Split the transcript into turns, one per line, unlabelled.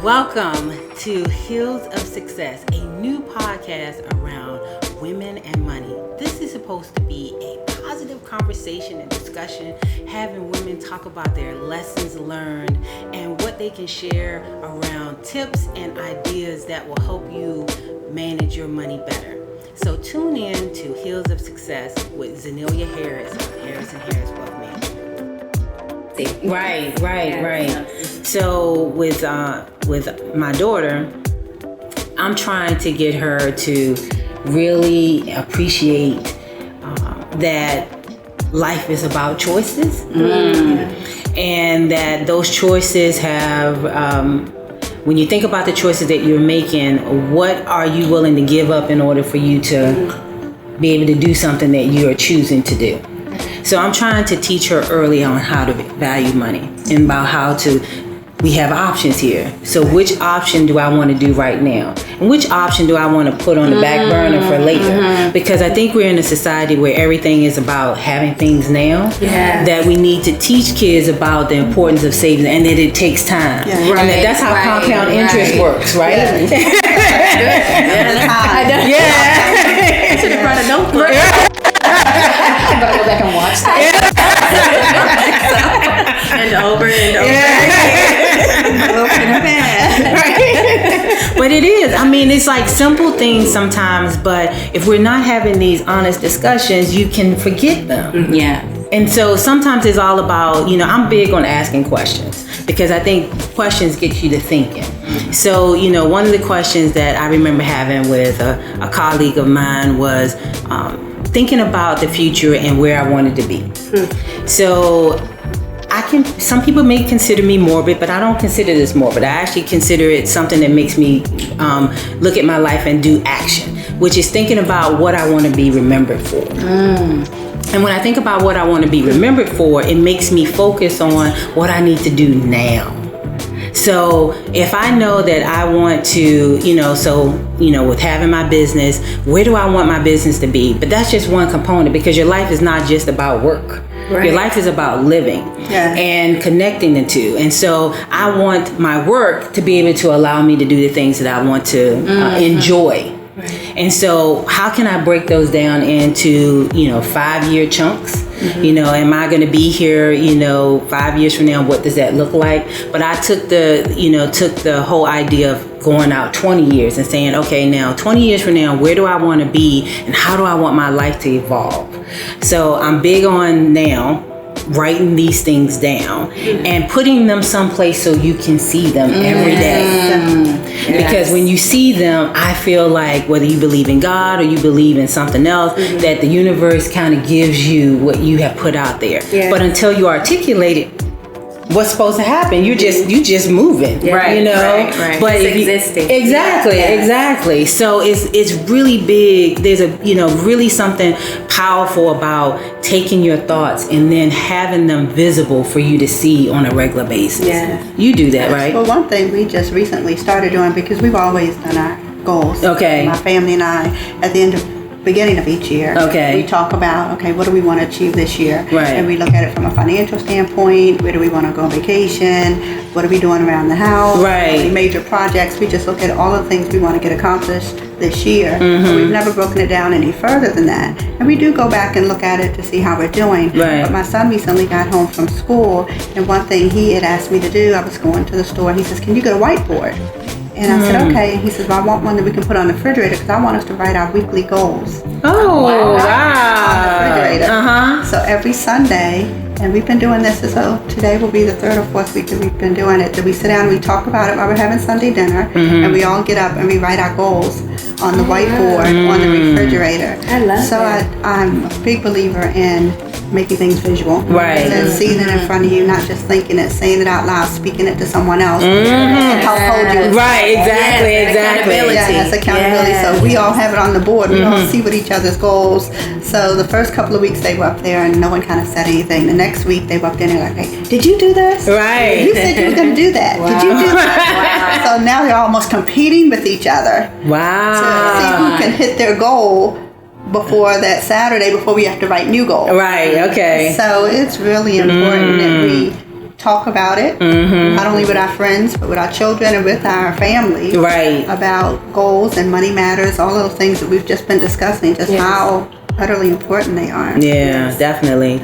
Welcome to Hills of Success, a new podcast around women and money. This is supposed to be a positive conversation and discussion, having women talk about their lessons learned and what they can share around tips and ideas that will help you manage your money better. So tune in to Hills of Success with Zenelia Harris of Harris & Harris Wealth Management. Right. So with my daughter, I'm trying to get her to really appreciate that life is about choices, and that those choices have, when you think about the choices that you're making, what are you willing to give up in order for you to be able to do something that you are choosing to do? So I'm trying to teach her early on how to value money and about we have options here. So which option do I want to do right now? And which option do I want to put on the back burner for later? Because I think we're in a society where everything is about having things now.
Yes.
That we need to teach kids about the importance of saving and that it takes time.
Yeah.
Right. And that's how compound interest works, right?
Yeah.
Yeah.
I should have brought a notebook. I'm going to go back and watch that. And over and over.
But it is. I mean, it's like simple things sometimes, but if we're not having these honest discussions, you can forget them.
Yeah.
And so sometimes it's all about, I'm big on asking questions because I think questions get you to thinking. So, one of the questions that I remember having with a colleague of mine was thinking about the future and where I wanted to be. So some people may consider me morbid, but I don't consider this morbid. I actually consider it something that makes me look at my life and do action, which is thinking about what I want to be remembered for. And when I think about what I want to be remembered for, it makes me focus on what I need to do now. So if I know that I want to, with having my business, where do I want my business to be? But that's just one component because your life is not just about work. Right. Your life is about living and connecting the two. And so I want my work to be able to allow me to do the things that I want to enjoy. Right. And so how can I break those down into, 5-year chunks? Am I going to be here, 5 years from now? What does that look like? But I took the whole idea of going out 20 years and saying, okay, now 20 years from now, where do I want to be and how do I want my life to evolve? So I'm big on now writing these things down and putting them someplace so you can see them every day. Because when you see them, I feel like whether you believe in God or you believe in something else, that the universe kind of gives you what you have put out there. Yeah. But until you articulate it, what's supposed to happen? You just moving,
right? Right.
But
it's existing.
Exactly. So it's really big. There's really something powerful about taking your thoughts and then having them visible for you to see on a regular basis.
Yeah,
you do that, right?
Well, one thing we just recently started doing because we've always done our goals.
Okay.
My family and I at the beginning of each year, we talk about, what do we want to achieve this year?
Right.
And we look at it from a financial standpoint. Where do we want to go on vacation? What are we doing around the house?
Right.
Major projects. We just look at all the things we want to get accomplished this year. But we've never broken it down any further than that. And we do go back and look at it to see how we're doing.
Right.
But my son recently got home from school, and one thing he had asked me to do, I was going to the store, and he says, can you get a whiteboard? And I said, okay. And he says, well, I want one that we can put on the refrigerator because I want us to write our weekly goals.
Oh, wow.
On the refrigerator. So every Sunday, and we've been doing this, so today will be the 3rd or 4th week that we've been doing it, that we sit down and we talk about it while we're having Sunday dinner, and we all get up and we write our goals on the whiteboard on the refrigerator.
I love that.
So I'm a big believer in making things visual.
Right.
And seeing it in front of you, not just thinking it, saying it out loud, speaking it to someone else, and help hold you.
Right, exactly.
Yes, accountability. So we all have it on the board. We all see what each other's goals. So the first couple of weeks they were up there and no one kind of said anything. The next week they were up there and they're like, hey, did you do this?
Right.
You said you were going to do that. Did you do that? So now they're almost competing with each other.
Wow.
To see who can hit their goal before that Saturday before we have to write new goals.
Right, okay.
So it's really important that we talk about it, not only with our friends, but with our children and with our family.
Right.
About goals and money matters, all those things that we've just been discussing, just how utterly important they are.
Yeah, definitely.